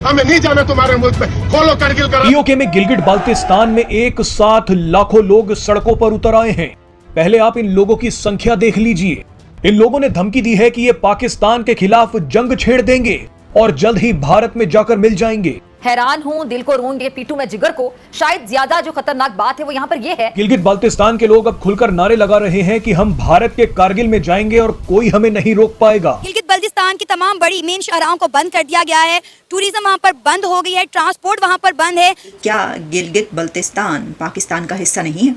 हमें नहीं जाना तुम्हारे मुल्क में, खोलो करगिल का। पीओके में गिलगिट बाल्टिस्तान में एक साथ लाखों लोग सड़कों पर उतर आए हैं। पहले आप इन लोगों की संख्या देख लीजिए। इन लोगों ने धमकी दी है कि ये पाकिस्तान के खिलाफ जंग छेड़ देंगे और जल्द ही भारत में जाकर मिल जाएंगे। हैरान हूं, दिल को रोंगे, पीटू में जिगर को। शायद ज्यादा जो खतरनाक बात है वो यहाँ पर ये है, गिलगिट बाल्टिस्तान के लोग अब खुलकर नारे लगा रहे हैं कि हम भारत के कारगिल में जाएंगे और कोई हमें नहीं रोक पाएगा। गिलगित बाल्टिस्तान की तमाम बड़ी मेन शाहराहों को बंद कर दिया गया है। टूरिज्म वहाँ पर बंद हो गई है, ट्रांसपोर्ट वहाँ पर बंद है। क्या गिलगित बाल्टिस्तान पाकिस्तान का हिस्सा नहीं है?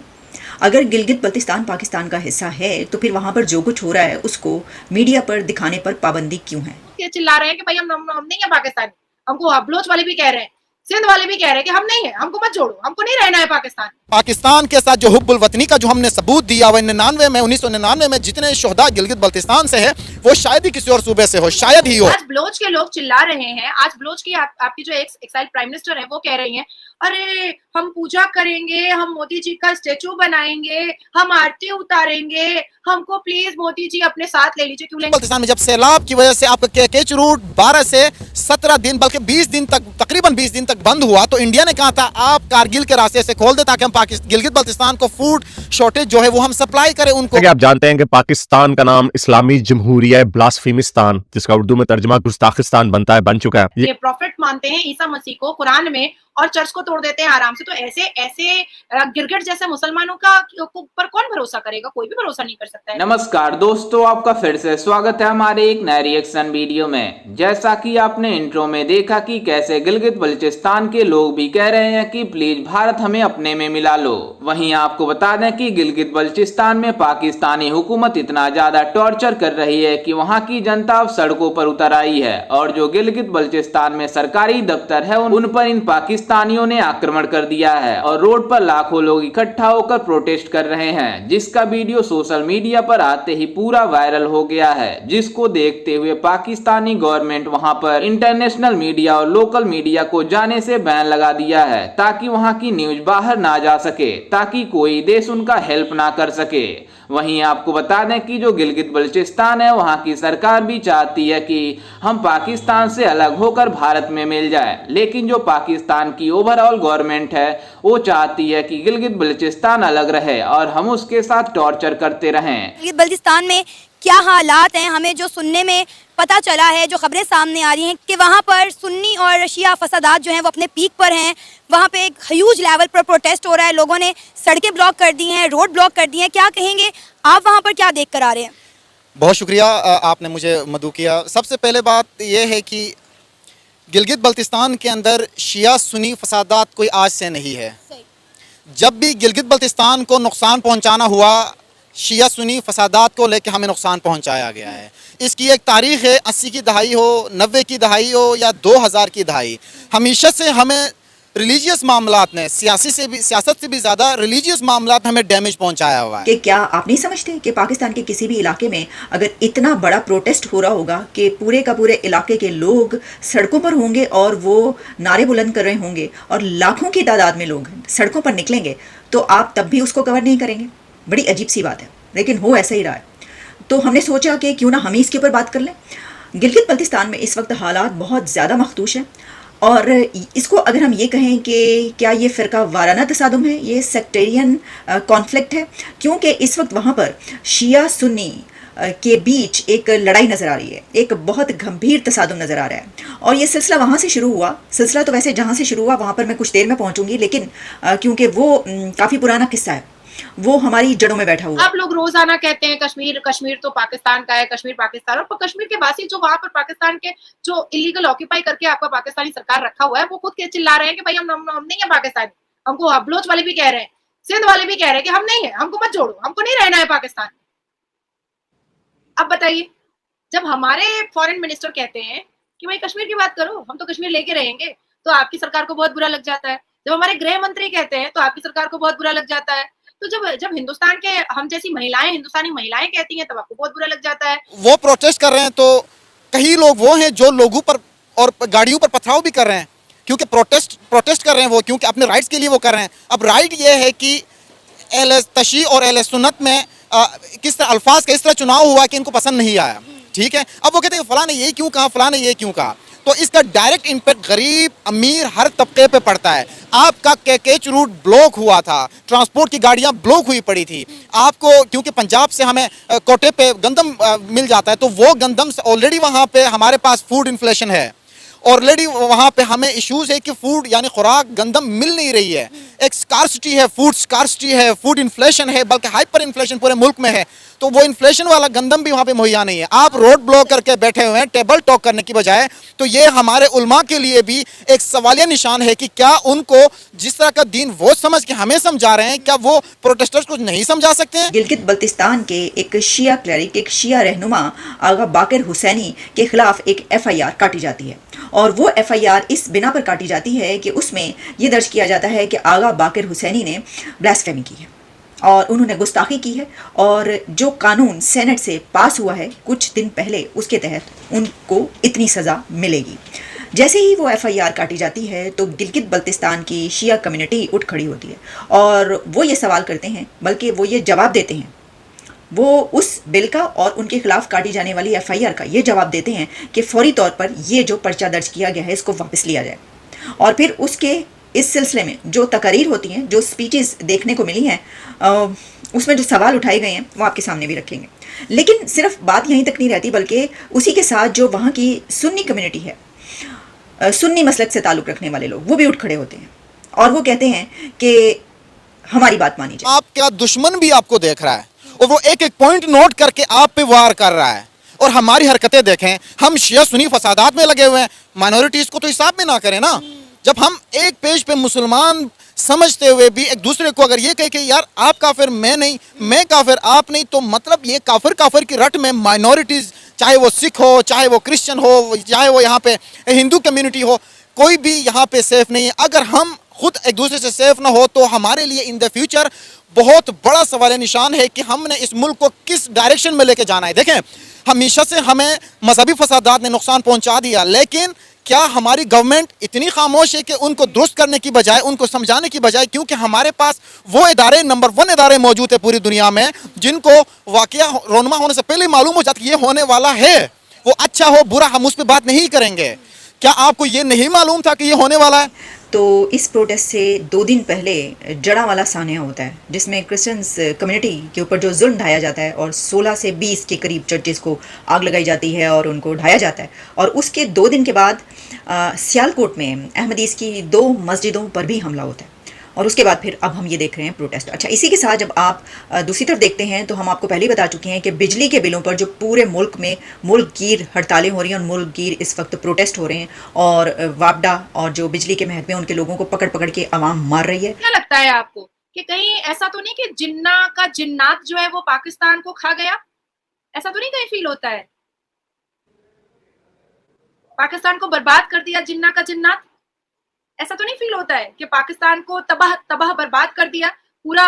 अगर गिलगित बाल्टिस्तान पाकिस्तान का हिस्सा है तो फिर वहाँ पर जो कुछ हो रहा है उसको मीडिया पर दिखाने पर पाबंदी क्यों है? ये चिल्ला रहे हैं कि भाई हम नहीं है पाकिस्तानी। हमको बलोच वाले भी कह रहे हैं, सिंध वाले भी कह रहे हैं कि हम नहीं है, हमको मत जोड़ो, हमको नहीं रहना है पाकिस्तान। पाकिस्तान के साथ जो हुब्बुल वतनी का जो हमने सबूत दिया वो 1999 में जितने शोहदा गिलगित बाल्टिस्तान से है वो शायद ही किसी और सूबे से हो, शायद ही हो। आज बलोच के लोग चिल्ला रहे हैं। आज बलोच की आपकी जो एक्साइल प्राइम मिनिस्टर है वो कह रही हैं, अरे हम पूजा करेंगे, हम मोदी जी का स्टेचू बनाएंगे, हम आरती उतारेंगे, हमको प्लीज मोदी जी अपने साथ ले लीजिए। क्यों लेंगे? बाल्टिस्तान में जब सैलाब की वजह से आपका केच रूट 12 से 17 दिन बल्कि 20 दिन तक, तकरीबन 20 दिन तक बंद हुआ तो इंडिया ने कहा था आप कारगिल के रास्ते से खोल दे ताकि हम गिलगित बाल्टिस्तान को फूड शॉर्टेज जो है वो हम सप्लाई करें उनको। आप जानते हैं कि पाकिस्तान का नाम इस्लामी जमहूरिया ब्लास्फेमिस्तान, जिसका उर्दू में तर्जुमा गुस्ताखिस्तान बनता है, बन चुका है। ये प्रॉफिट मानते हैं ईसा मसीह को कुरान में और चर्च को तोड़ देते हैं आराम से। तो ऐसे गिरगिट जैसे मुसलमानों का पर कौन भरोसा करेगा? कोई भी भरोसा नहीं कर सकता है। नमस्कार दोस्तों, आपका फिर से स्वागत है हमारे एक नए रिएक्शन वीडियो में। जैसा कि आपने इंट्रो में देखा कि कैसे गिलगित बल्चिस्तान के लोग भी कह रहे हैं कि प्लीज भारत हमें अपने में मिला लो। वहीं आपको बता दें कि गिलगित बल्चिस्तान में पाकिस्तानी हुकूमत इतना ज्यादा टॉर्चर कर रही है कि वहां की जनता अब सड़कों पर उतर आई है और जो गिलगित बल्चिस्तान में सरकारी दफ्तर है उन पर इन पाकिस्तानियों ने आक्रमण कर दिया है और रोड पर लाखों लोग इकट्ठा होकर प्रोटेस्ट कर रहे हैं, जिसका वीडियो सोशल मीडिया पर आते ही पूरा वायरल हो गया है, जिसको देखते हुए पाकिस्तानी गवर्नमेंट वहां पर इंटरनेशनल मीडिया और लोकल मीडिया को जाने से बैन लगा दिया है ताकि वहां की न्यूज बाहर ना जा सके, ताकि कोई देश उनका हेल्प ना कर सके। वहीं आपको बता दें कि जो गिलगित बल्चिस्तान है वहां की सरकार भी चाहती है कि हम पाकिस्तान से अलग होकर भारत में मिल जाए, लेकिन जो पाकिस्तान की ओवरऑल गवर्नमेंट है वो चाहती है कि गिलगित बल्चिस्तान अलग रहे और हम उसके साथ टॉर्चर करते रहें। गिलगित बल्टिस्तान में क्या हालात हैं, हमें जो सुनने में पता चला है, जो खबरें सामने आ रही हैं कि वहाँ पर सुन्नी और शिया फसादात जो हैं वो अपने पीक पर हैं। वहाँ पे एक ह्यूज लेवल पर प्रोटेस्ट हो रहा है, लोगों ने सड़कें ब्लॉक कर दी हैं, रोड ब्लॉक कर दी हैं। क्या कहेंगे आप, वहाँ पर क्या देख कर आ रहे हैं? बहुत शुक्रिया आपने मुझे मदऊ किया। सबसे पहले बात यह है कि गिलगित बल्टिस्तान के अंदर शिया सुन्नी फसादात कोई आज से नहीं है। जब भी गिलगित बल्टिस्तान को नुकसान पहुँचाना हुआ शिया सुन्नी फसादात को लेकर हमें नुकसान पहुंचाया गया है। इसकी एक तारीख़ है, 80 की दहाई हो, 90 की दहाई हो या 2000 की दहाई, हमेशा से हमें रिलीजियस मामलात ने सियासत से भी ज़्यादा रिलीजियस मामलात हमें डैमेज पहुंचाया हुआ है। कि क्या आप नहीं समझते कि पाकिस्तान के किसी भी इलाके में अगर इतना बड़ा प्रोटेस्ट हो रहा होगा कि पूरे का पूरे इलाके के लोग सड़कों पर होंगे और वो नारे बुलंद कर रहे होंगे और लाखों की तादाद में लोग सड़कों पर निकलेंगे, तो आप तब भी उसको कवर नहीं करेंगे? बड़ी अजीब सी बात है, लेकिन हो ऐसा ही रहा है। तो हमने सोचा कि क्यों ना हम ही इसके ऊपर बात कर लें। गिलगित बल्टिस्तान में इस वक्त हालात बहुत ज़्यादा मखदूश हैं और इसको अगर हम ये कहें कि क्या ये फ़िरका वाराना तसादुम है, ये सेक्टेरियन कॉन्फ्लिक्ट है, क्योंकि इस वक्त वहाँ पर शिया सुन्नी के बीच एक लड़ाई नज़र आ रही है, एक बहुत गंभीर तसादुम नज़र आ रहा है। और ये सिलसिला वहाँ से शुरू हुआ, सिलसिला तो वैसे जहाँ से शुरू हुआ वहाँ पर मैं कुछ देर में पहुँचूँगी, लेकिन क्योंकि वो काफ़ी पुराना किस्सा है, वो हमारी जड़ों में बैठा हुआ। आप लोग रोजाना कहते हैं कश्मीर तो पाकिस्तान का है, कश्मीर पाकिस्तान, और कश्मीर के वासी जो वहां पर पाकिस्तान के जो इलीगल ऑक्यूपाई करके आपका पाकिस्तानी सरकार रखा हुआ है वो खुद के चिल्ला रहे हैं कि भाई हम नहीं है पाकिस्तानी। हमको बलोच वाले भी कह रहे हैं, सिंध वाले भी कह रहे हैं कि हम नहीं है, हमको मत जोड़ो, हमको नहीं रहना है पाकिस्तान। अब बताइए, जब हमारे फॉरेन मिनिस्टर कहते हैं कि भाई कश्मीर की बात करो, हम तो कश्मीर लेके रहेंगे, तो आपकी सरकार को बहुत बुरा लग जाता है। जब हमारे गृह मंत्री कहते हैं तो आपकी सरकार को बहुत बुरा लग जाता है। तो जब हिंदुस्तान के हम जैसी महिलाएं, हिंदुस्तानी महिलाएं कहती हैं तब आपको बहुत बुरा लग जाता है। वो प्रोटेस्ट कर रहे हैं तो कई लोग वो हैं जो लोगों पर और गाड़ियों पर पथराव भी कर रहे हैं, क्योंकि प्रोटेस्ट कर रहे हैं वो, क्योंकि अपने राइट्स के लिए वो कर रहे हैं। अब राइट ये है कि अहले तशी और अहले सुन्नत में किस तरह अल्फाज का इस तरह चुनाव हुआ कि इनको पसंद नहीं आया, ठीक है। अब वो कहते हैं फलां ने ये क्यों कहा, फलां ने ये क्यों कहा। तो इसका डायरेक्ट इम्पैक्ट गरीब अमीर हर तबके पे पड़ता है। आपका केकेच रूट ब्लॉक हुआ था, ट्रांसपोर्ट की गाड़ियां ब्लॉक हुई पड़ी थी आपको, क्योंकि पंजाब से हमें कोटे पे गंदम मिल जाता है, तो वो गंदम से ऑलरेडी वहाँ पे हमारे पास फूड इन्फ्लेशन है, ऑलरेडी वहाँ पे हमें इश्यूज है कि फूड यानी खुराक गंदम मिल नहीं रही है, एक स्कार्सिटी है, फूड स्कार्सिटी है, फूड इन्फ्लेशन है, बल्कि हाइपर इन्फ्लेशन पूरे मुल्क में है। तो वो इन्फ्लेशन वाला गंदम भी वहाँ पे मुहैया नहीं है। आप रोड ब्लॉक करके बैठे हुए हैं टेबल टॉक करने की बजाय। तो ये हमारे उलमा के लिए भी एक सवालिया निशान है कि क्या उनको जिस तरह का दीन वो समझ के हमें समझा रहे हैं, क्या वो प्रोटेस्टर्स को नहीं समझा सकते हैं? गिलगित बल्तिस्तान के एक शिया क्लरिक, एक शिया रहनुमा आगा बाकर हुसैनी के खिलाफ एक FIR काटी जाती है, और वो FIR इस बिना पर काटी जाती है कि उसमें ये दर्ज किया जाता है कि आगा बाकर हुसैनी ने ब्लास्फेमी की है और उन्होंने गुस्ताखी की है, और जो कानून सेनेट से पास हुआ है कुछ दिन पहले उसके तहत उनको इतनी सज़ा मिलेगी। जैसे ही वो FIR काटी जाती है तो गिलगित बल्तिस्तान की शिया कम्युनिटी उठ खड़ी होती है और वो ये सवाल करते हैं, बल्कि वो ये जवाब देते हैं, वो उस बिल का और उनके खिलाफ काटी जाने वाली FIR का ये जवाब देते हैं कि फौरी तौर पर ये जो पर्चा दर्ज किया गया है इसको वापस लिया जाए। और फिर उसके इस सिलसिले में जो तकारीर होती हैं, जो स्पीचेस देखने को मिली हैं, उसमें जो सवाल उठाए गए हैं वो आपके सामने भी रखेंगे। लेकिन सिर्फ बात यहीं तक नहीं रहती, बल्कि उसी के साथ जो वहाँ की सुन्नी कम्युनिटी है, सुन्नी मसलक से ताल्लुक़ रखने वाले लोग, वो भी उठ खड़े होते हैं और वो कहते हैं कि हमारी बात मानी जाए। आपका दुश्मन भी आपको देख रहा है और वो एक एक पॉइंट नोट करके आप पे वार कर रहा है। और हमारी हरकतें देखें, हम शिया सुन्नी फसादात में लगे हुए हैं, माइनॉरिटीज़ को तो हिसाब में ना करें ना। जब हम एक पेज पे मुसलमान समझते हुए भी एक दूसरे को अगर ये कहे कि यार आप काफिर मैं नहीं, मैं काफिर आप नहीं, तो मतलब ये काफिर की रट में माइनॉरिटीज़, चाहे वो सिख हो, चाहे वो क्रिश्चियन हो, चाहे वो यहाँ पे हिंदू कम्युनिटी हो, कोई भी यहाँ पे सेफ नहीं है। अगर हम खुद एक दूसरे से सेफ ना हो तो हमारे लिए इन द फ्यूचर बहुत बड़ा सवाल निशान है कि हमने इस मुल्क को किस डायरेक्शन में लेके जाना है। देखें, हमेशा से हमें मजहबी फसादात ने नुकसान पहुंचा दिया, लेकिन क्या हमारी गवर्नमेंट इतनी खामोश है कि उनको दुरुस्त करने की बजाय, उनको समझाने की बजाय, क्योंकि हमारे पास वो इदारे नंबर 1 इदारे मौजूद है पूरी दुनिया में जिनको वाकया रोनमा होने से पहले मालूम हो जाता है कि ये होने वाला है, वो अच्छा हो बुरा हम उस पर बात नहीं करेंगे। क्या आपको ये नहीं मालूम था कि ये होने वाला है? तो इस प्रोटेस्ट से 2 दिन पहले जड़ावाला सानिया होता है, जिसमें क्रिश्चियंस कम्युनिटी के ऊपर जो जुल्म ढाया जाता है और 16 से 20 के करीब चर्चेस को आग लगाई जाती है और उनको ढाया जाता है। और उसके 2 दिन के बाद सियालकोट में अहमदीस की 2 मस्जिदों पर भी हमला होता है, और उसके बाद फिर अब हम ये देख रहे हैं प्रोटेस्ट। अच्छा, इसी के साथ जब आप दूसरी तरफ देखते हैं तो हम आपको पहले ही बता चुके हैं कि बिजली के बिलों पर जो पूरे मुल्क में मुल्क गिर हड़तालें हो रही हैं और मुल्क गिर इस वक्त प्रोटेस्ट हो रहे हैं, और वापडा और जो बिजली के महकमे उनके लोगों को पकड़ पकड़ के आवाम मार रही है। क्या लगता है आपको कि कहीं ऐसा तो नहीं कि जिन्ना का जिन्नात जो है वो पाकिस्तान को खा गया? ऐसा तो नहीं कहीं फील होता है? पाकिस्तान को बर्बाद कर दिया जिन्ना का जिन्नात? ऐसा तो नहीं फील होता है कि पाकिस्तान को तबाह बर्बाद कर दिया, पूरा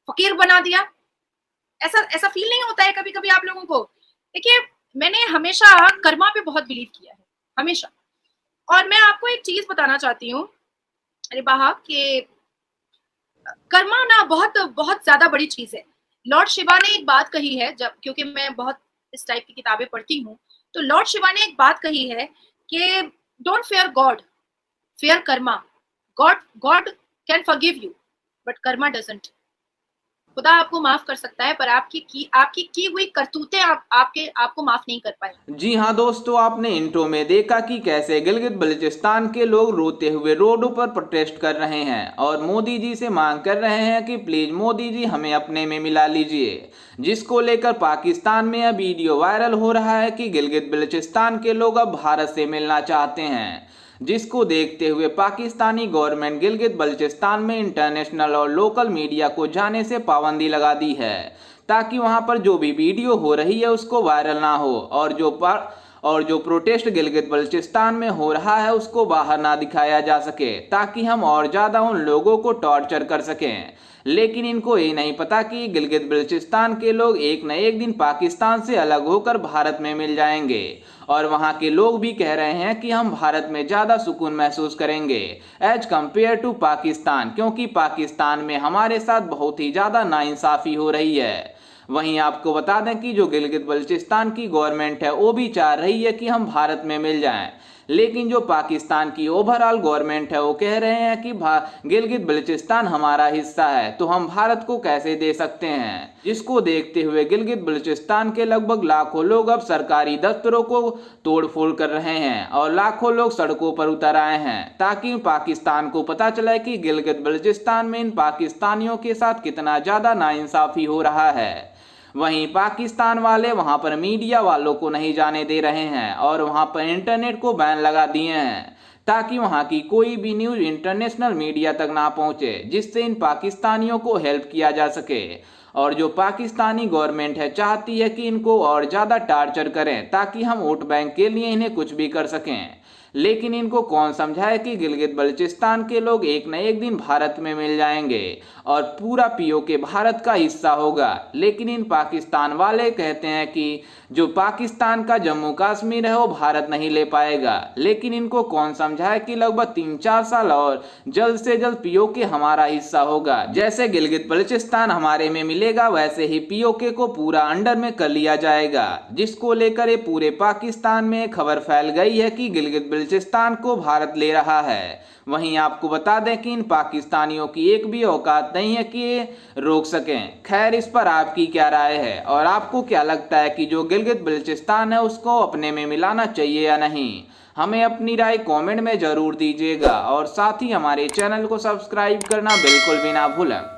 फकीर बना दिया? ऐसा फील नहीं होता है कभी कभी आप लोगों को? देखिए, मैंने हमेशा कर्मा पे बहुत बिलीव किया है, हमेशा। और मैं आपको एक चीज बताना चाहती हूँ अरे बाहा, कि कर्मा ना बहुत बहुत ज्यादा बड़ी चीज है। लॉर्ड शिवा ने एक बात कही है, जब क्योंकि मैं बहुत इस टाइप की किताबें पढ़ती हूँ, तो लॉर्ड शिवा ने एक बात कही है कि don't fair God, fear karma. God can forgive you, but karma doesn't. खुदा आपको माफ कर सकता है, पर आपकी की हुई करतूतें आपको माफ नहीं कर पाए। जी हाँ दोस्तों, आपने इंट्रो में देखा कि कैसे गिलगित बल्चिस्तान के लोग रोते हुए रोडों पर प्रोटेस्ट कर रहे हैं और मोदी जी से मांग कर रहे हैं कि प्लीज मोदी जी हमें अपने में मिला लीजिए, जिसको लेकर पाकिस्तान में अब वीडियो वायरल हो रहा है कि गिलगित बल्चिस्तान के लोग अब भारत से मिलना चाहते हैं, जिसको देखते हुए पाकिस्तानी गवर्नमेंट गिलगित बल्चिस्तान में इंटरनेशनल और लोकल मीडिया को जाने से पाबंदी लगा दी है, ताकि वहां पर जो भी वीडियो हो रही है उसको वायरल ना हो और जो प्रोटेस्ट गिलगित बल्चिस्तान में हो रहा है उसको बाहर ना दिखाया जा सके, ताकि हम और ज़्यादा उन लोगों को टॉर्चर कर सकें। लेकिन इनको ये नहीं पता कि गिलगित बल्चिस्तान के लोग एक न एक दिन पाकिस्तान से अलग होकर भारत में मिल जाएंगे और वहाँ के लोग भी कह रहे हैं कि हम भारत में ज़्यादा सुकून महसूस करेंगे एज कम्पेयर टू पाकिस्तान, क्योंकि पाकिस्तान में हमारे साथ बहुत ही ज़्यादा नाइंसाफ़ी हो रही है। वहीं आपको बता दें कि जो गिलगित बल्चिस्तान की गवर्नमेंट है वो भी चाह रही है कि हम भारत में मिल जाएं, लेकिन जो पाकिस्तान की ओवरऑल गवर्नमेंट है वो कह रहे हैं कि गिलगित बल्चिस्तान हमारा हिस्सा है, तो हम भारत को कैसे दे सकते हैं। जिसको देखते हुए गिलगित बल्चिस्तान के लगभग लाखों लोग अब सरकारी दफ्तरों को तोड़फोड़ कर रहे हैं और लाखों लोग सड़कों पर उतर आए हैं ताकि पाकिस्तान को पता चले कि गिलगित बल्चिस्तान में इन पाकिस्तानियों के साथ कितना ज्यादा नाइंसाफी हो रहा है। वहीं पाकिस्तान वाले वहां पर मीडिया वालों को नहीं जाने दे रहे हैं और वहां पर इंटरनेट को बैन लगा दिए हैं ताकि वहां की कोई भी न्यूज इंटरनेशनल मीडिया तक ना पहुंचे, जिससे इन पाकिस्तानियों को हेल्प किया जा सके। और जो पाकिस्तानी गवर्नमेंट है चाहती है कि इनको और ज़्यादा टार्चर करें ताकि हम वोट बैंक के लिए इन्हें कुछ भी कर सकें। लेकिन इनको कौन समझाए कि गिलगित बल्चिस्तान के लोग एक न एक दिन भारत में मिल जाएंगे और पूरा पीओके भारत का हिस्सा होगा। लेकिन इन पाकिस्तान वाले कहते हैं कि जो पाकिस्तान का जम्मू कश्मीर है वो भारत नहीं ले पाएगा। लेकिन इनको कौन समझाए कि लगभग 3-4 साल और जल्द से जल्द पीओके हमारा हिस्सा होगा। जैसे गिलगित बल्चिस्तान हमारे में मिलेगा वैसे ही पीओके को पूरा अंडर में कर लिया जाएगा, जिसको लेकर ये पूरे पाकिस्तान में खबर फैल गई है कि गिलगित बल्चिस्तान को भारत ले रहा है। वहीं आपको बता दें कि इन पाकिस्तानियों की एक भी औकात नहीं है कि ये रोक सकें। खैर, इस पर आपकी क्या राय है और आपको क्या लगता है कि जो गिलगित बल्चिस्तान है उसको अपने में मिलाना चाहिए या नहीं? हमें अपनी राय कमेंट में जरूर दीजिएगा और साथ ही हमारे चैनल को सब्सक्राइब करना बिल्कुल भी ना भूलें।